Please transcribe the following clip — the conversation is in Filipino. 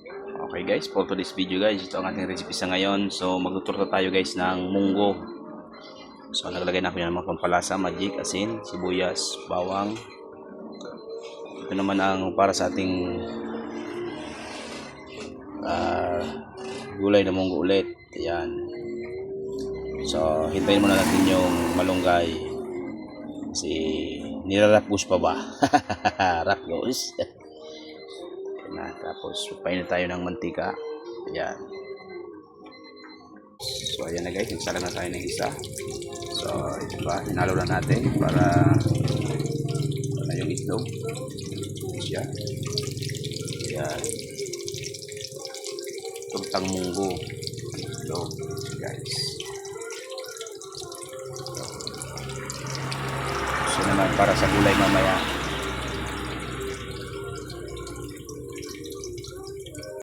Okay guys, for today's video guys, ito ang ating recipe sa ngayon. So magtuturto tayo guys ng munggo. So naglagay na ako yan ng mga pampalasa, magic, asin, sibuyas, bawang. Ito naman ang para sa ating gulay na munggo ulit. Ayan. So hintayin muna natin yung malunggay. Kasi nilarapus pa ba? Rapus. Na, tapos painit tayo ng mantika. Ayan. So ayan na guys, nagsalang na tayo ng isa. So ito ba, hinalo na natin para yung itlog siya. Ayan. Turtang munggo itlog guys. So naman para sa gulay mamaya,